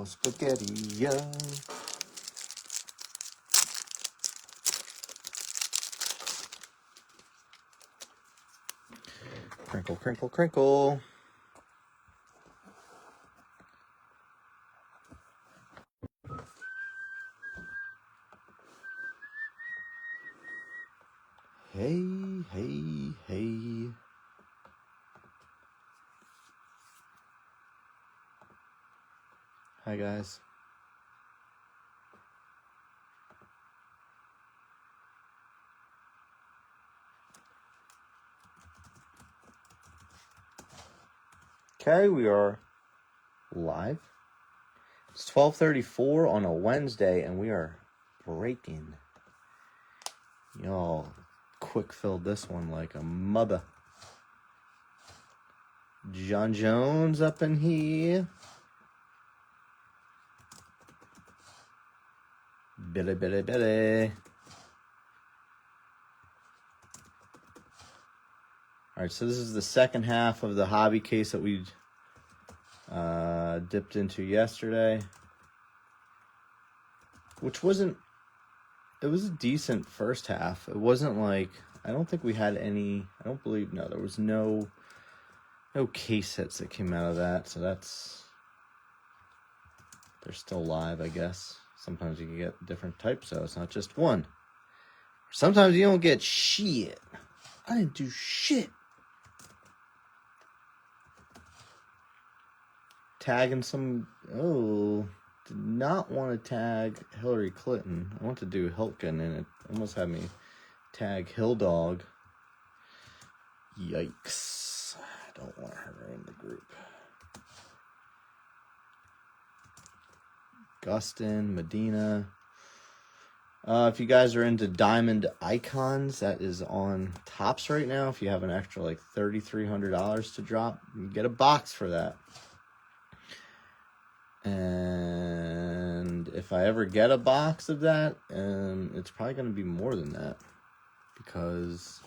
spaghetti-o. Crinkle, crinkle, crinkle. Hey, hey, hey. Hi, guys. Okay, we are live. It's 12:34 on a Wednesday, and we are breaking. Y'all quick filled this one like a mother. John Jones up in here. Billy, Billy, Billy. All right, so this is the second half of the hobby case that we dipped into yesterday, which wasn't, it was a decent first half. It wasn't like, I don't think we had any, I don't believe, no, there was no case hits that came out of that, so that's, they're still live, I guess. Sometimes you can get different types, so it's not just one. Sometimes you don't get shit. I didn't do shit. Tagging some, did not want to tag Hillary Clinton. I want to do Hilton, and it almost had me tag Hill Dog. Yikes. I don't want her in the group. Gustin, Medina. If you guys are into diamond icons, that is on Tops right now. If you have an extra like $3,300 to drop, you can get a box for that. And if I ever get a box of that, it's probably going to be more than that, because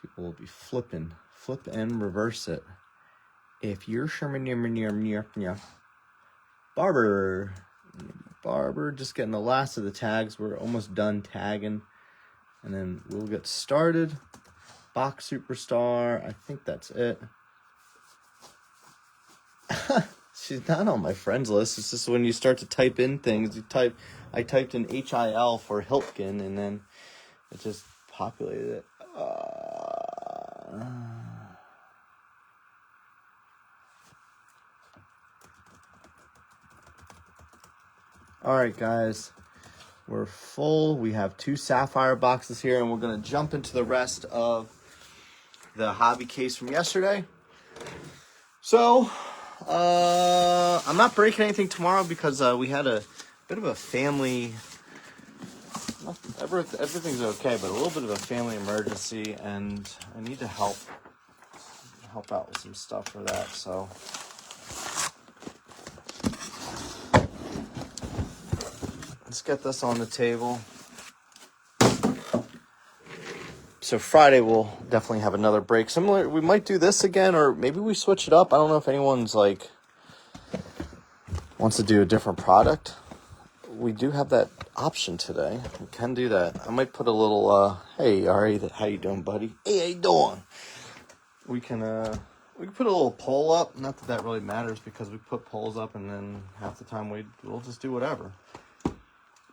people will be flip and reverse it. If you're Barber, just getting the last of the tags. We're almost done tagging, and then we'll get started. Box Superstar, I think that's it. She's not on my friends list. It's just when you start to type in things, I typed in HIL for Hiltkin, and then it just populated it. All right, guys, we're full. We have 2 Sapphire boxes here, and we're going to jump into the rest of the hobby case from yesterday. So, I'm not breaking anything tomorrow because we had a bit of a family, everything's okay, but a little bit of a family emergency, and I need to help out with some stuff for that, so. Let's get this on the table. So Friday we'll definitely have another break. Similar, we might do this again, or maybe we switch it up. I don't know if anyone's like wants to do a different product. We do have that option today. We can do that. I might put a little hey Ari, how you doing, buddy? Hey, how you doing? We can put a little poll up. Not that that really matters, because we put polls up and then half the time we'll just do whatever.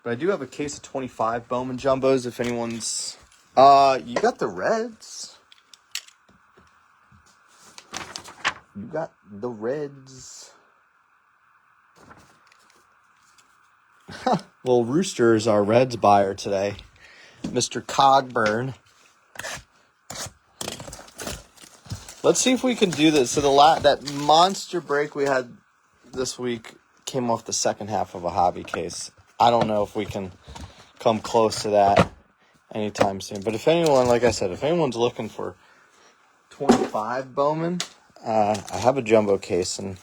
But I do have a case of 25 Bowman Jumbos if anyone's... you got the Reds. You got the Reds. Well, Rooster is our Reds buyer today. Mr. Cogburn. Let's see if we can do this. So that monster break we had this week came off the second half of a hobby case. I don't know if we can come close to that anytime soon. But if anyone, like I said, if anyone's looking for 25 Bowman, I have a jumbo case, and,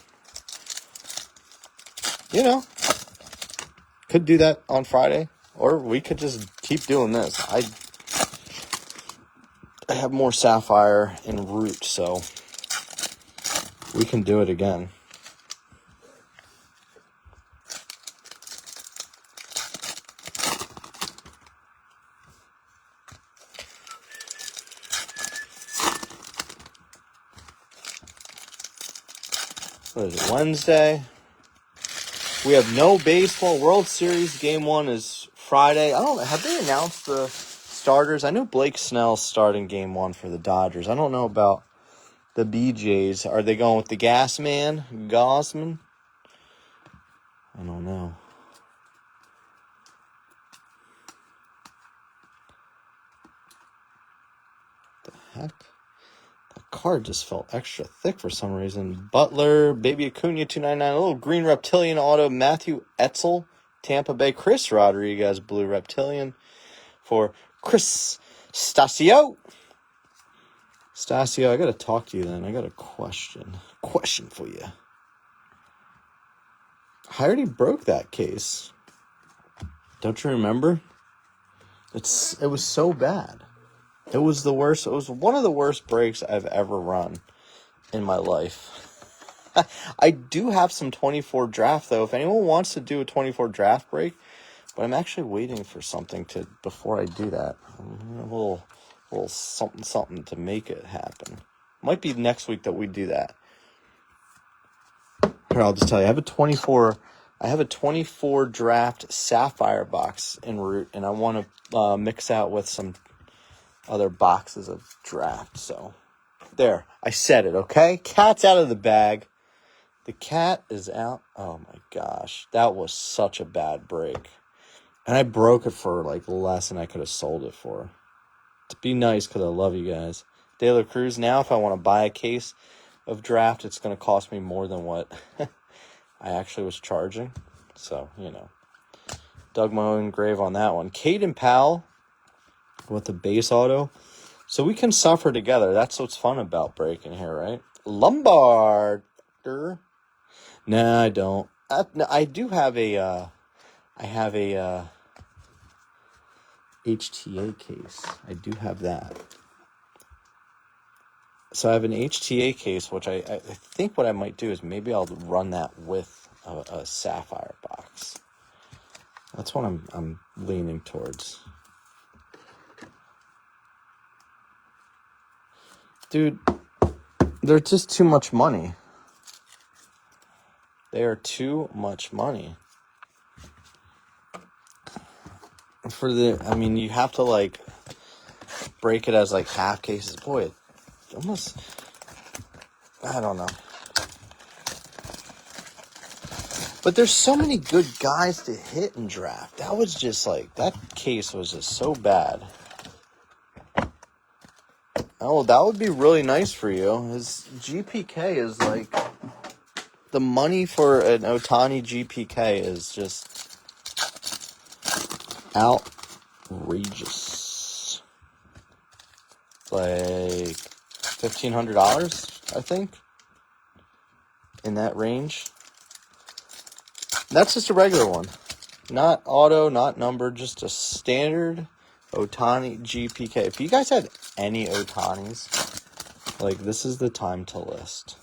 could do that on Friday, or we could just keep doing this. I have more Sapphire en route, so we can do it again. What is it, Wednesday? We have no baseball. World Series Game 1 is Friday. I don't know. Have they announced the starters? I know Blake Snell's starting Game 1 for the Dodgers. I don't know about the BJs. Are they going with the gas man, Gosman? I don't know. The heck? That card just felt extra thick for some reason. Butler, Baby Acuna, 299. A little green reptilian auto. Matthew Etzel, Tampa Bay. Chris Rodriguez, blue reptilian for Chris Stasio. Stasio, I got to talk to you then. I got a question for you. I already broke that case. Don't you remember? It was so bad. It was the worst. It was one of the worst breaks I've ever run in my life. I do have some 24 draft, though. If anyone wants to do a 24 draft break, but I'm actually waiting for something before I do that. A little something to make it happen. Might be next week that we do that. Here, I'll just tell you. I have a 24 draft Sapphire box en route, and I want to mix out with some other boxes of draft. So there, I said it. Okay, cat's out of the bag. The cat is out. Oh my gosh, that was such a bad break, and I broke it for like less than I could have sold it for. To be nice, because I love you guys. De La Cruz. Now, if I want to buy a case of draft, it's going to cost me more than what I actually was charging. So, dug my own grave on that one. Caden Powell with the base auto. So we can suffer together. That's what's fun about breaking here, right? Lombard. No, I don't. I do have a HTA case. I do have that. So I have an HTA case, which I think what I might do is maybe I'll run that with a Sapphire box. That's what I'm leaning towards. Dude, they're just too much money. They are too much money. You have to break it as half cases. Boy, almost, I don't know. But there's so many good guys to hit and draft. That was just that case was just so bad. Oh, that would be really nice for you. His GPK is the money for an Ohtani GPK is just outrageous. $1,500, I think, in that range. That's just a regular one. Not auto, not numbered, just a standard Ohtani GPK. If you guys had any Ohtanis, this is the time to list.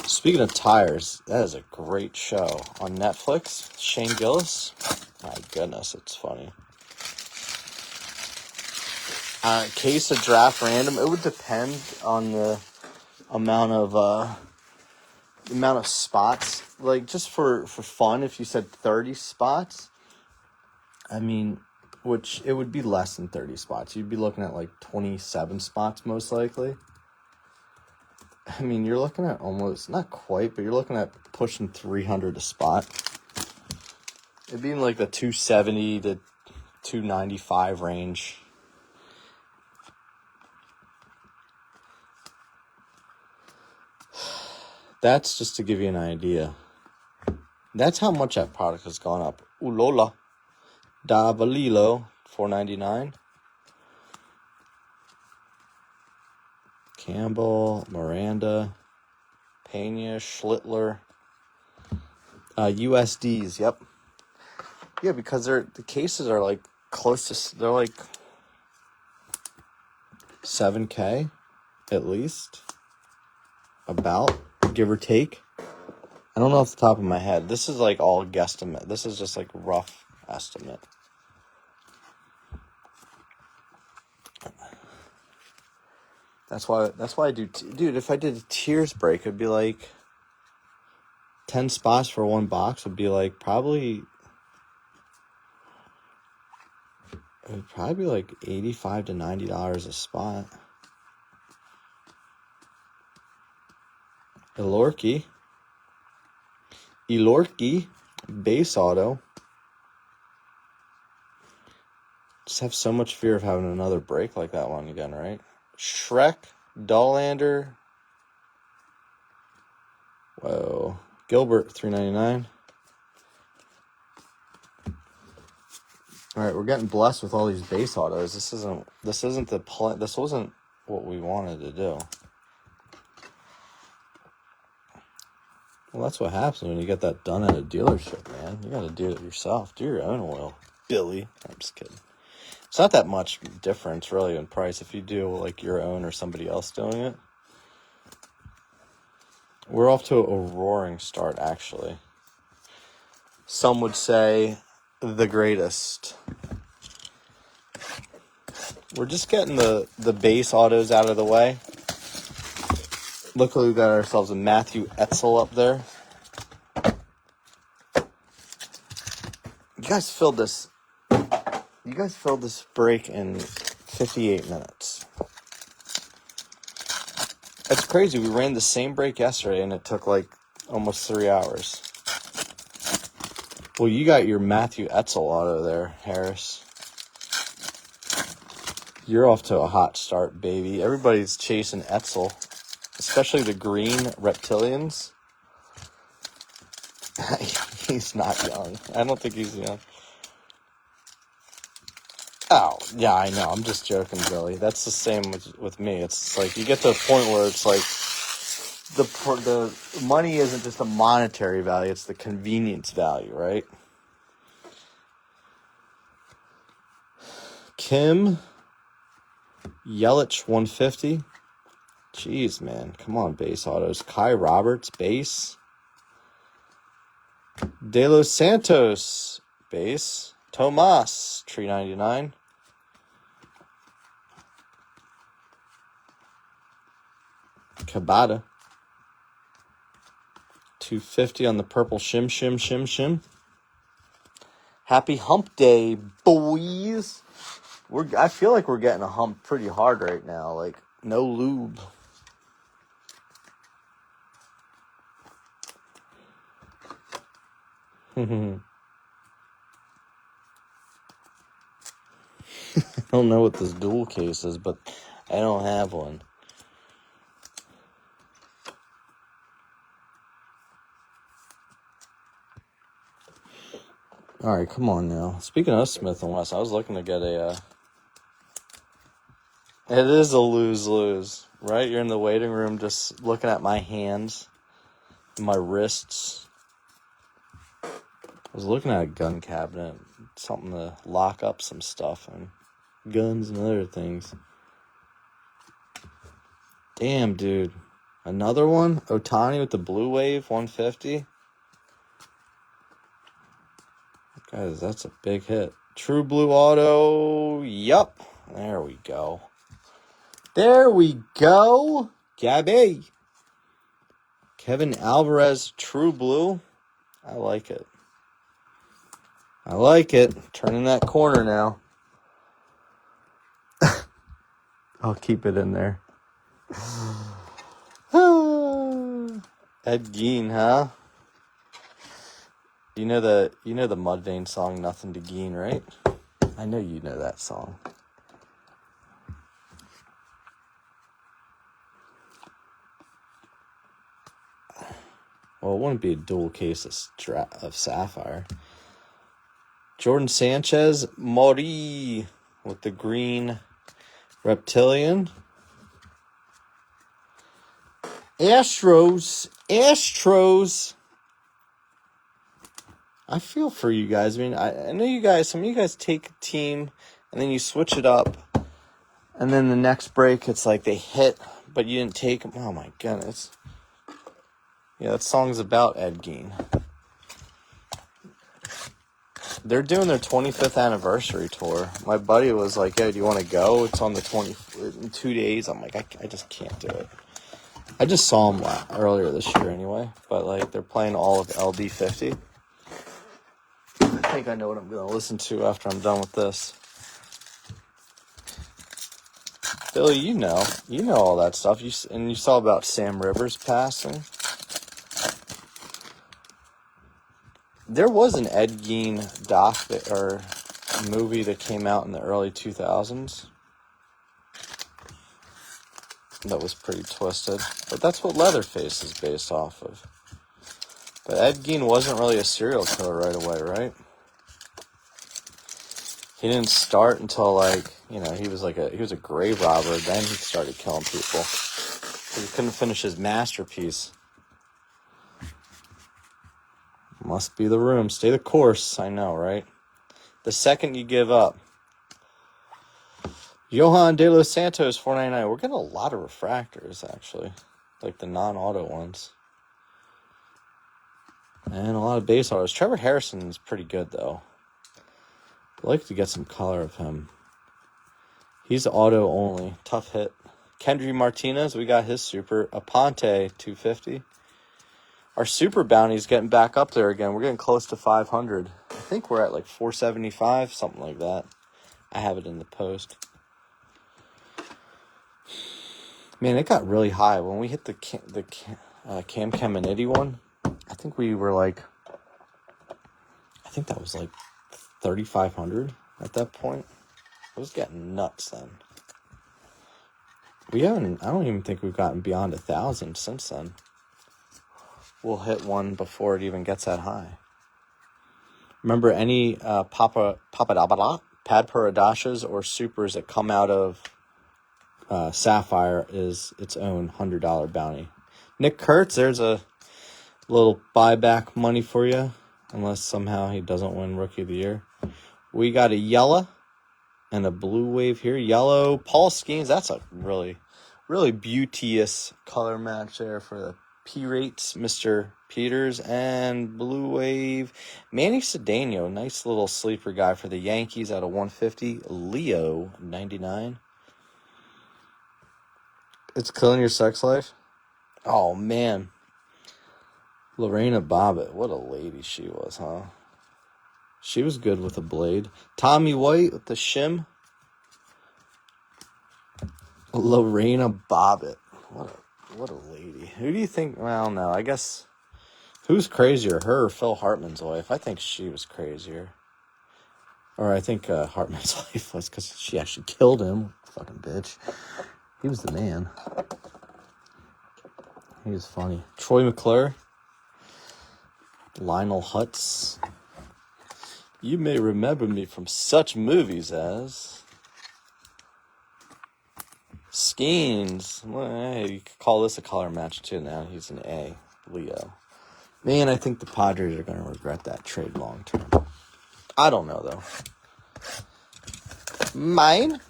Speaking of tires, that is a great show on Netflix. Shane Gillis. My goodness, it's funny. Case of draft random. It would depend on the amount of spots. Just for fun, if you said 30 spots, which it would be less than 30 spots. You'd be looking at 27 spots most likely. You're looking at almost, not quite, but you're looking at pushing 300 a spot. It'd be in the 270 to 295 range. That's just to give you an idea. That's how much that product has gone up. Ulola. Davalilo, $4.99. Campbell, Miranda, Pena, Schlittler. USDs, yep. Yeah, because the cases are close to, they're $7K at least. About, give or take. I don't know off the top of my head. This is all guesstimate. This is just rough estimate. That's why I do. Dude, if I did a tiers break, it'd be like 10 spots for one box would be like probably like $85 to $90 a spot. Elorki, base auto. Just have so much fear of having another break like that one again, right? Shrek, Dollander. Whoa. Gilbert, $3.99. All right, we're getting blessed with all these base autos. This isn't the plan. This wasn't what we wanted to do. Well, that's what happens when you get that done at a dealership, man. You got to do it yourself. Do your own oil, Billy. I'm just kidding. It's not that much difference, really, in price if you do, like, your own or somebody else doing it. We're off to a roaring start, actually. Some would say the greatest. We're just getting the base autos out of the way. Luckily, we got ourselves a Matthew Etzel up there. You guys filled this break in 58 minutes. It's crazy. We ran the same break yesterday, and it took like almost 3 hours. Well, you got your Matthew Etzel auto there, Harris. You're off to a hot start, baby. Everybody's chasing Etzel, especially the green reptilians. He's not young. I don't think he's young. Oh, yeah, I know. I'm just joking, Billy. That's the same with me. It's like you get to a point where it's like the money isn't just a monetary value. It's the convenience value, right? Kim Yelich, 150. Jeez, man. Come on, base autos. Kai Roberts, base. De Los Santos, base. Tomas, $3.99. Kabata, $2.50 on the purple shim. Happy hump day, boys. I feel like we're getting a hump pretty hard right now. Like, no lube. I don't know what this dual case is, but I don't have one. All right, come on now. Speaking of Smith & Wesson, I was looking to get a... It is a lose-lose, right? You're in the waiting room just looking at my hands, my wrists. I was looking at a gun cabinet, something to lock up some stuff and guns and other things. Damn, dude. Another one? Ohtani with the Blue Wave, 150. Guys, that's a big hit. True Blue Auto. Yup. There we go. Gabby. Kevin Alvarez, True Blue. I like it. Turning that corner now. I'll keep it in there. Ed Gein, huh? You know the Mudvayne song, Nothing to Gein, right? I know you know that song. Well, it wouldn't be a dual case of Sapphire. Jordan Sanchez, Mori with the green reptilian. Astros. I feel for you guys. I mean, I know you guys, some of you guys take a team and then you switch it up. And then the next break, it's like they hit, but you didn't take them. Oh, my goodness. Yeah, that song's about Ed Gein. They're doing their 25th anniversary tour. My buddy was like, "Yo, do you want to go? It's on the 20 in 2 days." I'm like, I just can't do it. I just saw them earlier this year anyway, but like they're playing all of LD50. I think I know what I'm gonna listen to after I'm done with this. Billy, you know all that stuff. You saw about Sam Rivers passing. There was an Ed Gein doc or movie that came out in the early 2000s that was pretty twisted, but that's what Leatherface is based off of. But Ed Gein wasn't really a serial killer right away, right? He didn't start until like, he was a grave robber. Then he started killing people. He couldn't finish his masterpiece. Must be the room. Stay the course. I know, right? The second you give up. Johan De Los Santos, $4.99. We're getting a lot of refractors, actually. Like the non-auto ones. And a lot of base autos. Trevor Harrison is pretty good, though. I'd like to get some color of him. He's auto only. Tough hit. Kendry Martinez, we got his super. Aponte, $250. Our super bounty's getting back up there again. We're getting close to 500. I think we're at like 475, something like that. I have it in the post. Man, it got really high. When we hit the Cam Caminiti one, I think we were like, I think that was like 3,500 at that point. It was getting nuts then. I don't even think we've gotten beyond 1,000 since then. We'll hit one before it even gets that high. Remember, any Pad Paradashas or supers that come out of Sapphire is its own $100 bounty. Nick Kurtz, there's a little buyback money for you, unless somehow he doesn't win Rookie of the Year. We got a yellow and a blue wave here. Yellow, Paul Skeens. That's a really, really beauteous color match there for the P-rates, Mr. Peters, and blue wave, Manny Cedeno. Nice little sleeper guy for the Yankees out of 150. Leo, 99. It's killing your sex life? Oh, man. Lorena Bobbitt. What a lady she was, huh? She was good with a blade. Tommy White with the shim. Lorena Bobbitt. What a lady. Who do you think? Well, no, I guess. Who's crazier, her or Phil Hartman's wife? I think she was crazier. Or I think Hartman's wife was, because she actually killed him. Fucking bitch. He was the man. He was funny. Troy McClure. Lionel Hutz. You may remember me from such movies as Skeens. Well, hey, you could call this a color match too now. He's an A. Leo. Man, I think the Padres are going to regret that trade long term. I don't know, though. Mine.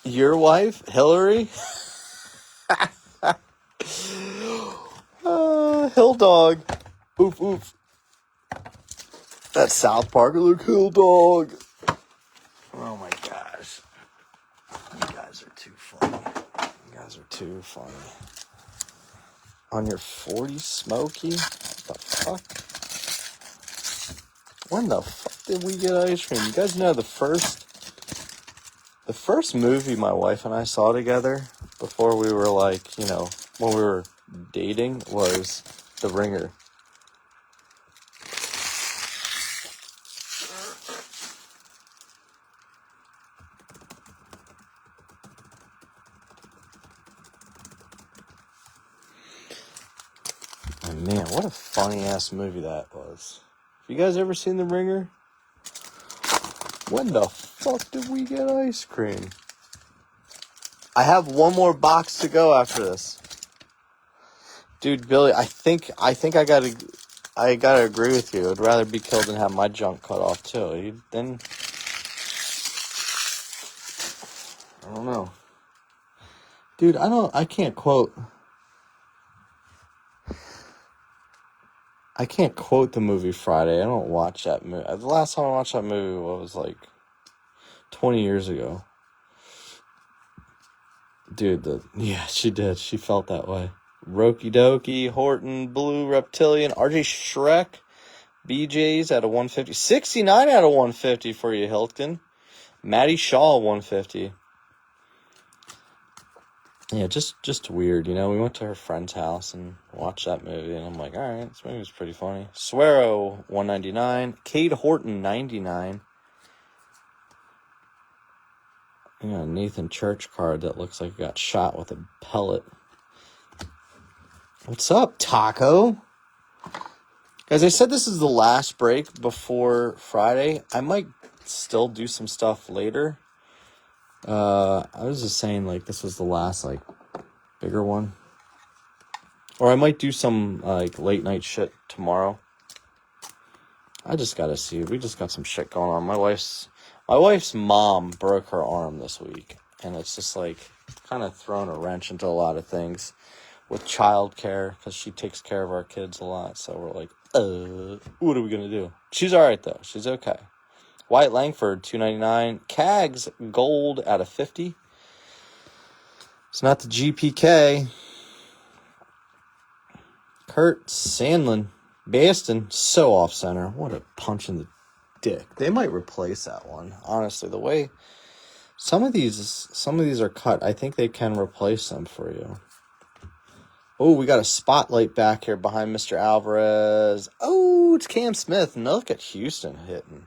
Your wife, Hillary. Hill dog. Oof, oof. That South Park look, Hill dog. Oh my gosh. You guys are too funny. On your 40, Smokey? What the fuck? When the fuck did we get ice cream? You guys know the first movie my wife and I saw together before we were like, when we were dating was The Ringer. And man, what a funny ass movie that was. Have you guys ever seen The Ringer? When the fuck did we get ice cream? I have one more box to go after this. Dude, Billy, I think I gotta agree with you. I'd rather be killed than have my junk cut off too. I don't know. Dude, I can't quote I can't quote the movie Friday. I don't watch that movie. The last time I watched that movie was like 20 years ago. Dude, yeah, she did. She felt that way. Roki Doki, Horton, Blue, Reptilian, RJ Shrek, BJ's at a 150. 69 out of 150 for you, Hilton. Maddie Shaw, 150. Yeah, just weird, you know. We went to her friend's house and watched that movie, and I'm like, all right, this movie was pretty funny. Swearo, 199. Cade Horton, 99. Yeah, Nathan Church card that looks like he got shot with a pellet. What's up, Taco? Guys, I said this is the last break before Friday. I might still do some stuff later. I was just saying, like, this was the last, like, bigger one. Or I might do some, like, late night shit tomorrow. I just gotta see. We just got some shit going on. My wife's mom broke her arm this week. And it's just, like, kind of thrown a wrench into a lot of things. With childcare, because she takes care of our kids a lot. So we're like, what are we going to do? She's all right, though. She's okay. Wyatt Langford, $2.99. Cags, gold out of 50. It's not the GPK. Kurt Sandlin, Baston, so off-center. What a punch in the dick. They might replace that one. Honestly, the way some of these are cut, I think they can replace them for you. Oh, we got a spotlight back here behind Mr. Alvarez. Oh, it's Cam Smith. And look at Houston hitting.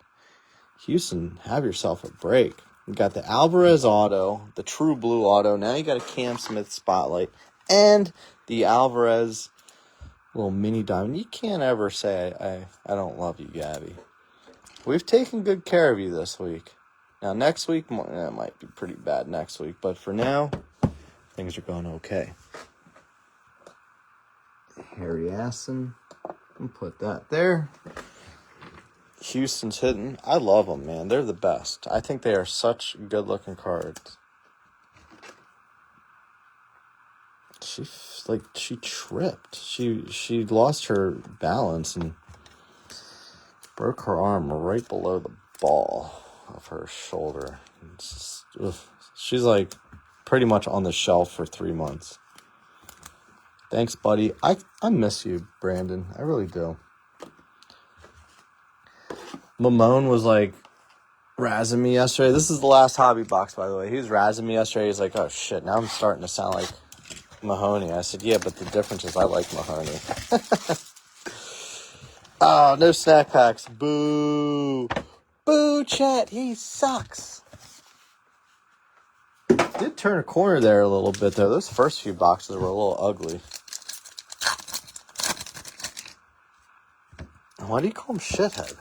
Houston, have yourself a break. You got the Alvarez auto, the True Blue auto. Now you got a Cam Smith spotlight. And the Alvarez little mini diamond. You can't ever say, I don't love you, Gabby. We've taken good care of you this week. Now, next week, it might be pretty bad next week. But for now, things are going okay. Harry Aston. I'll put that there. Houston's hitting. I love them, man. They're the best. I think they are such good-looking cards. She tripped. She lost her balance and broke her arm right below the ball of her shoulder. She's like pretty much on the shelf for 3 months. Thanks, buddy. I miss you, Brandon. I really do. Mamone was like razzing me yesterday. This is the last hobby box, by the way. He was razzing me yesterday. He's like, oh, shit, now I'm starting to sound like Mahoney. I said, yeah, but the difference is I like Mahoney. Oh, no snack packs. Boo. Boo, Chet. He sucks. Did turn a corner there a little bit, though. Those first few boxes were a little ugly. Why do you call him shithead?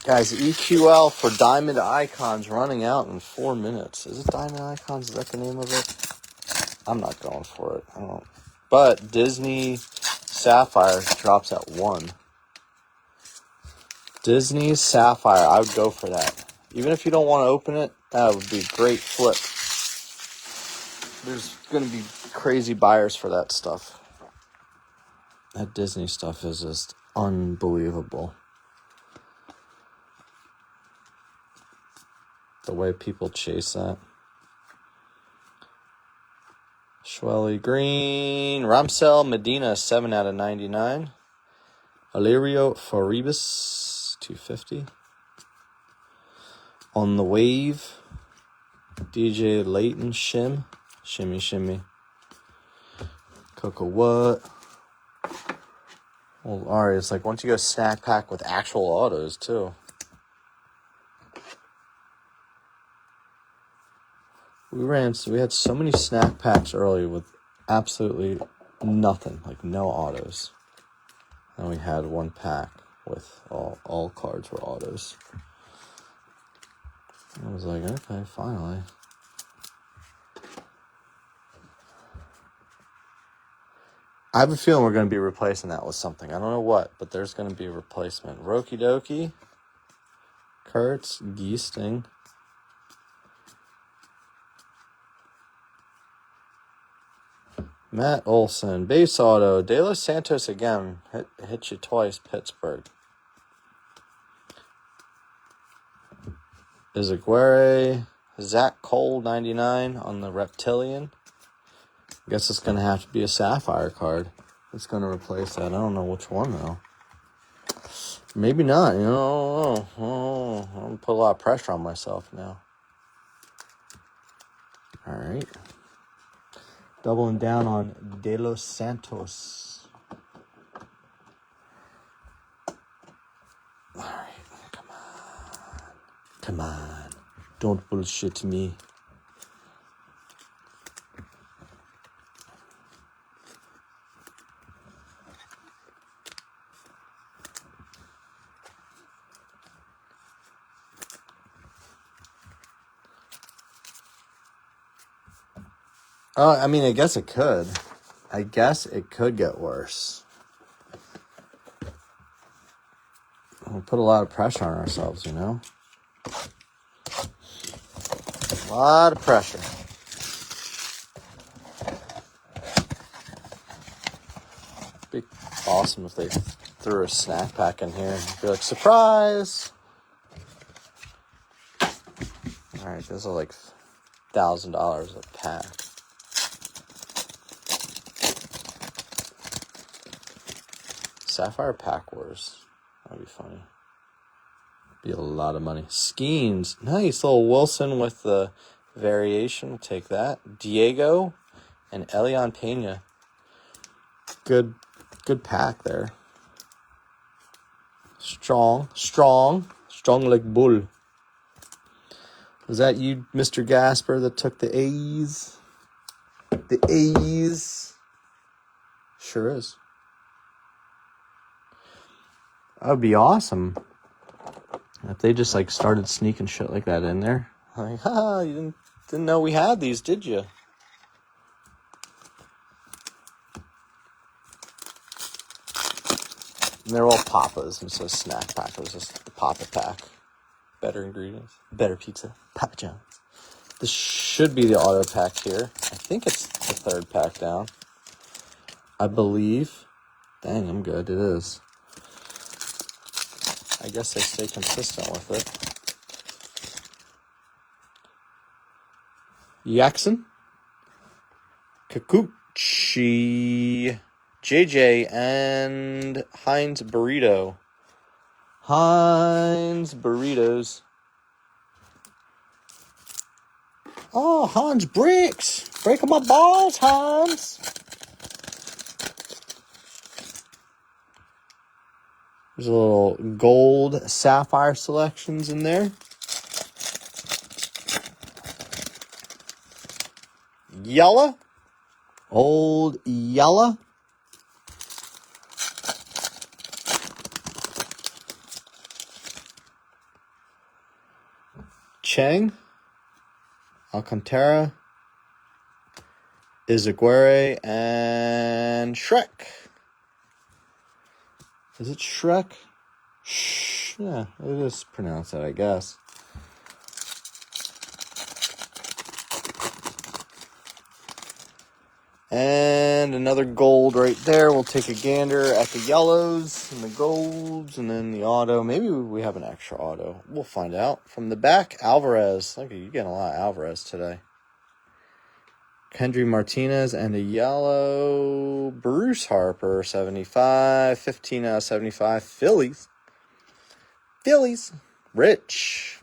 Guys, EQL for Diamond Icons running out in 4 minutes. Is it Diamond Icons? Is that the name of it? I'm not going for it. I don't. But Disney Sapphire drops at 1. Disney Sapphire, I would go for that. Even if you don't want to open it, that would be a great flip. There's going to be crazy buyers for that stuff. That Disney stuff is just unbelievable. The way people chase that. Schwelly Green. Ramsel Medina, 7 out of 99. Valerio Faribas, 250. On the Wave. DJ Leighton Shim. Shimmy, shimmy. Coco what? Well, alright, it's like once you go snack pack with actual autos, too. We had so many snack packs early with absolutely nothing, like no autos. And we had one pack with all cards were autos. I was like, okay, finally. I have a feeling we're going to be replacing that with something. I don't know what, but there's going to be a replacement. Roki Doki, Kurtz, Geesting, Matt Olson. Base auto. De Los Santos again. Hit you twice, Pittsburgh. Izaguirre. Zach Cole, 99 on the Reptilian. I guess it's going to have to be a Sapphire card. It's going to replace that. I don't know which one, though. Maybe not. You know, I'm going to put a lot of pressure on myself now. All right. Doubling down on De Los Santos. All right. Come on. Come on. Don't bullshit me. I mean, I guess it could. I guess it could get worse. We put a lot of pressure on ourselves, you know? A lot of pressure. Be awesome if they threw a snack pack in here and be like, surprise! Alright, those are like $1,000 a pack. Sapphire Pack Wars. That'd be funny. Be a lot of money. Skeens. Nice little Wilson with the variation. We'll take that. Diego and Elian Pena. Good pack there. Strong like bull. Was that you, Mr. Gasper, that took the A's? The A's. Sure is. That would be awesome if they just like started sneaking shit like that in there. Like, you didn't know we had these, did you? And they're all Papas instead of snack pack. It was just the Papa pack. Better ingredients, better pizza, Papa John's. This should be the auto pack here. I think it's the third pack down. I believe. Dang, I'm good. It is. I guess they stay consistent with it. Jackson, Kikuchi, JJ, and Heinz Burrito. Heinz Burritos. Oh, Hans Bricks. Breaking my balls, Hans. There's a little gold sapphire selections in there. Yella. Old Yella. Chang. Alcantara. Izaguirre. And Shrek. Is it Shrek? Yeah, it is pronounced that, I guess. And another gold right there. We'll take a gander at the yellows and the golds and then the auto. Maybe we have an extra auto. We'll find out. From the back, Alvarez. Look, you're getting a lot of Alvarez today. Kendry Martinez and a yellow Bruce Harper, 75, 15 out of 75. Phillies. Rich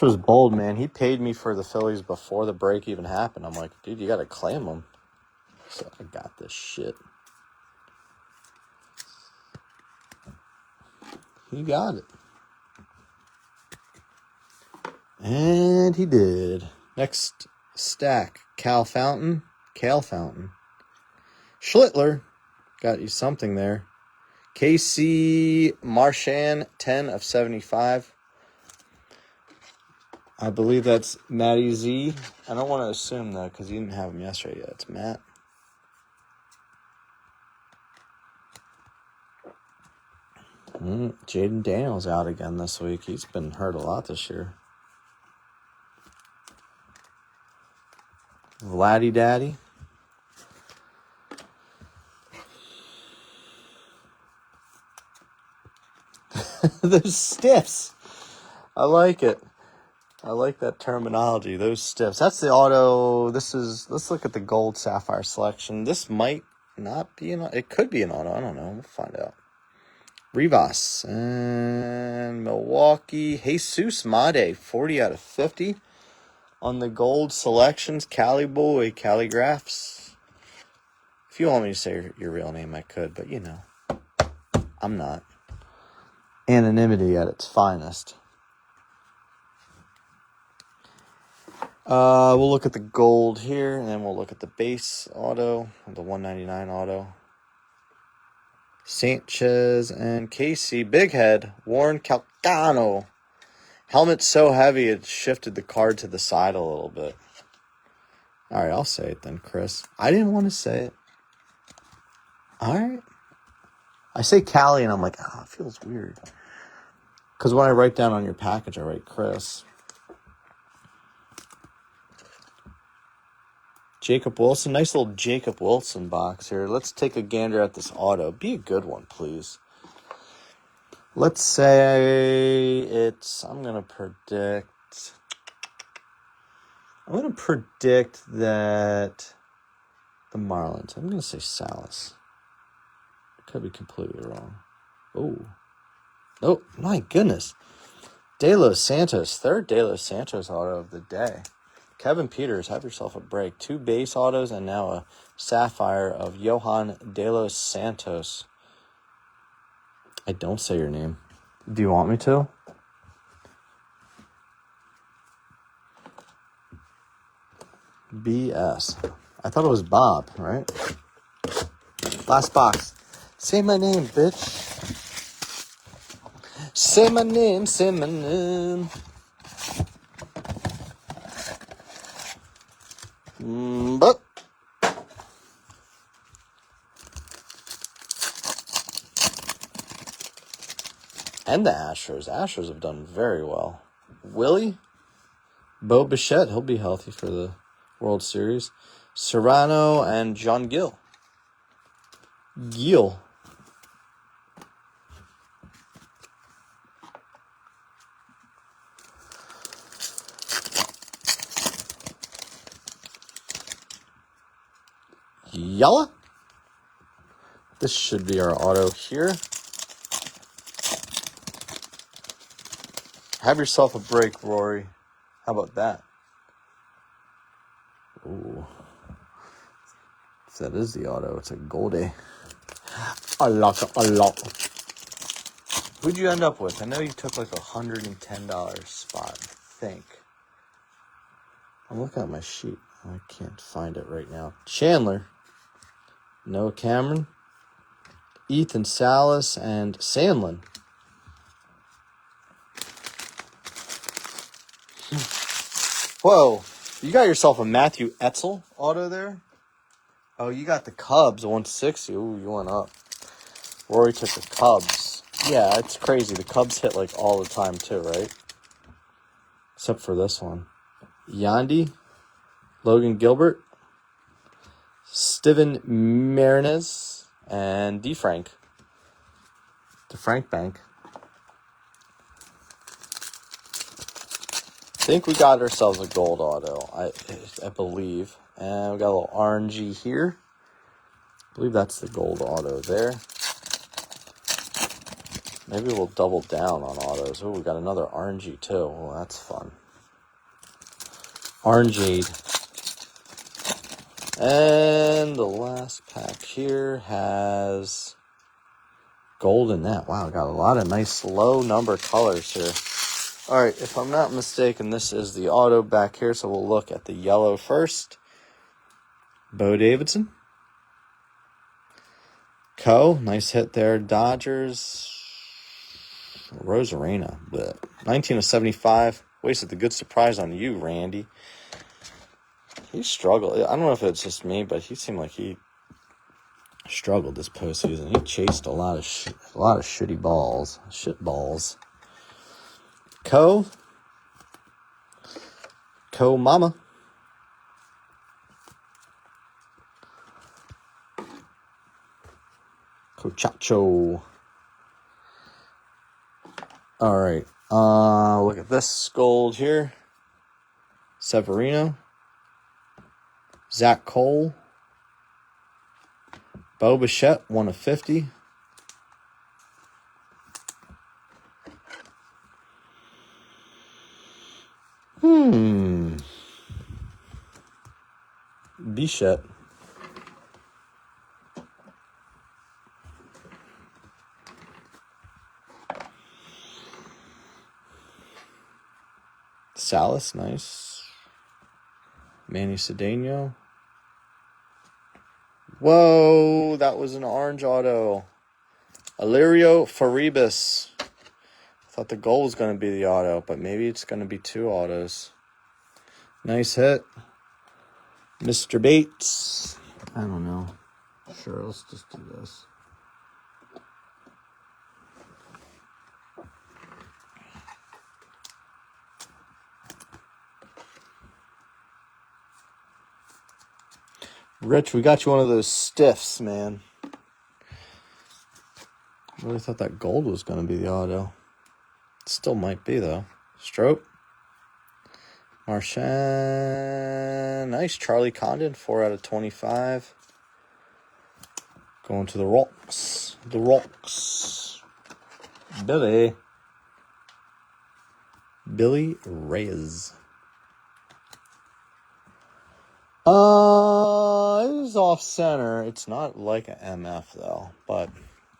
was bold, man. He paid me for the Phillies before the break even happened. I'm like, dude, you got to claim them. So I got this shit. He got it. And he did. Next stack, Kale Fountain. Schlittler, got you something there. KC Marchand, 10 of 75. I believe that's Matty Z. I don't want to assume, though, because he didn't have him yesterday yet. It's Matt. Jaden Daniels out again this week. He's been hurt a lot this year. Vladdy Daddy. Those stiffs. I like it. I like that terminology. Those stiffs. That's the auto. Let's look at the gold Sapphire selection. This might not be it could be an auto. I don't know. We'll find out. Rivas and Milwaukee. Jesus Made, 40 out of 50 on the gold selections. Cali Boy, Calligraphs. If you want me to say your real name, I could, but I'm not. Anonymity at its finest. We'll look at the gold here, and then we'll look at the base auto, the 199 auto. Sanchez and Casey, big head, Warren Calcano. Helmet so heavy it shifted the card to the side a little bit. All right, I'll say it then, Chris. I didn't want to say it. All right. I say Cali, and I'm like, it feels weird. Because when I write down on your package, I write Chris. Jacob Wilson. Nice little Jacob Wilson box here. Let's take a gander at this auto. Be a good one, please. Let's say I'm going to predict that the Marlins. I'm going to say Salas. Could be completely wrong. Oh, my goodness. De Los Santos. Third De Los Santos auto of the day. Kevin Peters, have yourself a break. 2 base autos and now a Sapphire of Johan De Los Santos. I don't say your name. Do you want me to? BS. I thought it was Bob, right? Last box. Say my name, bitch. Say my name, say my name. But and the Astros. Astros have done very well. Willie, Bo Bichette, he'll be healthy for the World Series. Serrano and John Gill. Yalla. This should be our auto here. Have yourself a break, Rory. How about that? Ooh. If that is the auto, it's a Goldie. A lot. Who'd you end up with? I know you took like $110 spot, I think. I'm looking at my sheet. I can't find it right now. Chandler. Noah Cameron. Ethan Salas and Sandlin. Whoa. You got yourself a Matthew Etzel auto there? Oh, you got the Cubs, 160. Ooh, you went up. Rory took the Cubs. Yeah, it's crazy. The Cubs hit like all the time too, right? Except for this one. Yandy, Logan Gilbert, Steven Marinez, and DeFrank. DeFrank Bank. I think we got ourselves a gold auto, I believe. And we got a little RNG here. I believe that's the gold auto there. Maybe we'll double down on autos. Oh, we got another RNG too. Oh, that's fun. RNG'd. And the last pack here has gold in that. Wow, got a lot of nice low number colors here. All right, if I'm not mistaken, this is the auto back here, so we'll look at the yellow first. Bo Davidson. Nice hit there. Dodgers. Rosarena. 19 of 75. Wasted the good surprise on you, Randy. He struggled. I don't know if it's just me, but he seemed like he struggled this postseason. He chased a lot of shitty balls. Shit balls. Co Mama. Cochacho. All right. Look at this gold here. Severino. Zach Cole. Bo Bichette, 1 of 50. Bichette. Salas, nice. Manny Cedeno. Whoa, that was an orange auto. Illyrio Faribas. Thought the goal was going to be the auto, but maybe it's going to be 2 autos. Nice hit. Mr. Bates. I don't know. Sure, let's just do this. Rich, we got you one of those stiffs, man. I really thought that gold was going to be the auto. It still might be, though. Strope. Marchand. Nice. Charlie Condon, 4 out of 25. Going to the Rocks. The Rocks. Billy Reyes. It is off center. It's not like an MF, though, but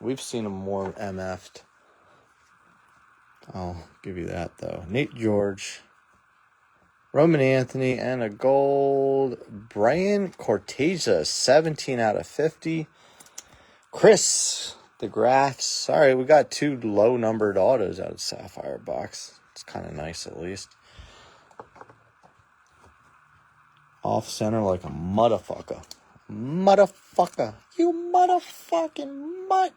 we've seen him more MF'd. I'll give you that, though. Nate George, Roman Anthony, and a gold. Brian Corteza, 17 out of 50. Chris DeGraffs. Sorry, we got 2 low-numbered autos out of Sapphire box. It's kind of nice, at least. Off center like a motherfucker. Motherfucker. You motherfucking mutt.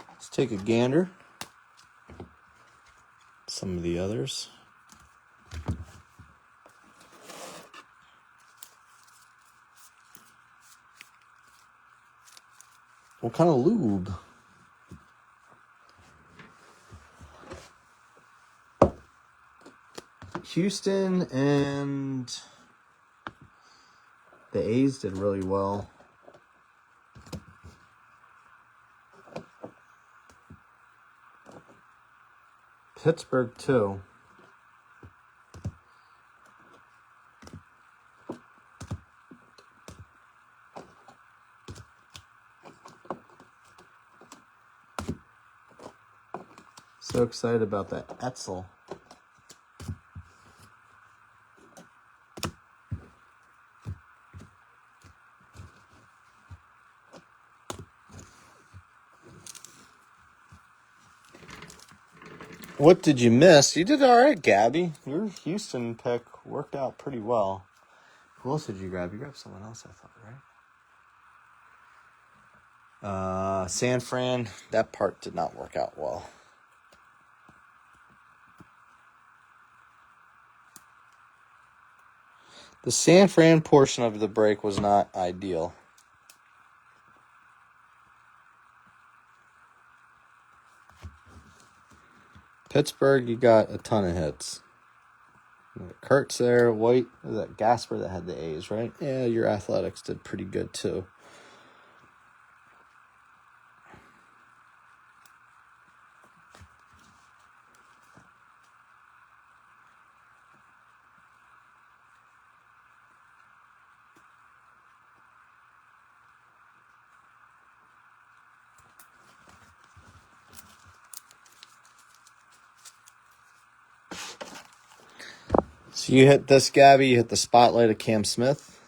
Let's take a gander. Some of the others. What kind of lube? Houston and the A's did really well. Pittsburgh, too. So excited about that Etzel. What did you miss? You did all right, Gabby. Your Houston pick worked out pretty well. Who else did you grab? You grabbed someone else, I thought, right? San Fran, that part did not work out well. The San Fran portion of the break was not ideal. Pittsburgh, you got a ton of hits. Kurtz there, White, was that Gasper that had the A's, right? Yeah, your Athletics did pretty good too. So you hit this, Gabby. You hit the spotlight of Cam Smith.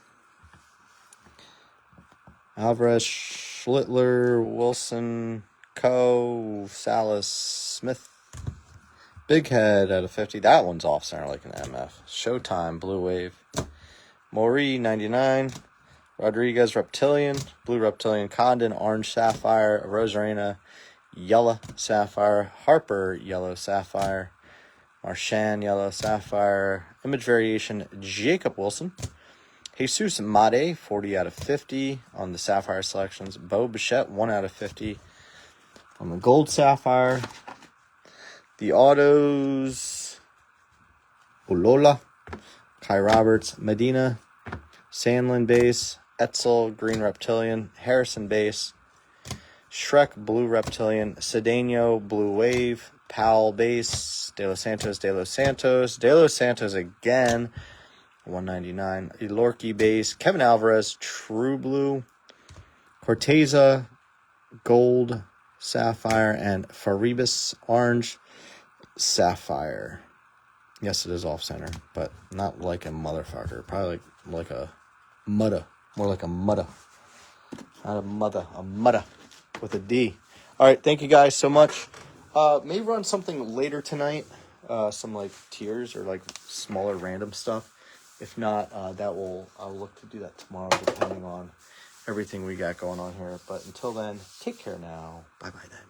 Alvarez, Schlittler, Wilson, Coe, Salas, Smith. Big Head out of 50. That one's off center like an MF. Showtime, Blue Wave. Maury, 99. Rodriguez, Reptilian. Blue Reptilian, Condon, Orange Sapphire. Rosarena, Yellow Sapphire. Harper, Yellow Sapphire. Marchand, Yellow Sapphire. Image Variation, Jacob Wilson. Jesus Made, 40 out of 50 on the Sapphire selections. Bo Bichette, 1 out of 50 on the Gold Sapphire. The autos, Ulola, Kai Roberts, Medina, Sandlin base, Etzel, Green Reptilian, Harrison base, Shrek, Blue Reptilian, Cedeno, Blue Wave, Powell base, De Los Santos again, 199, Elorki base, Kevin Alvarez, True Blue, Corteza, Gold, Sapphire, and Faribas, Orange, Sapphire. Yes, it is off-center, but not like a motherfucker. Probably like a mudda. More like a mudda. Not a mother, a mudda with a D. All right, thank you guys so much. May run something later tonight. Some like tiers or like smaller random stuff. If not, I'll look to do that tomorrow depending on everything we got going on here. But until then, take care now. Bye-bye then.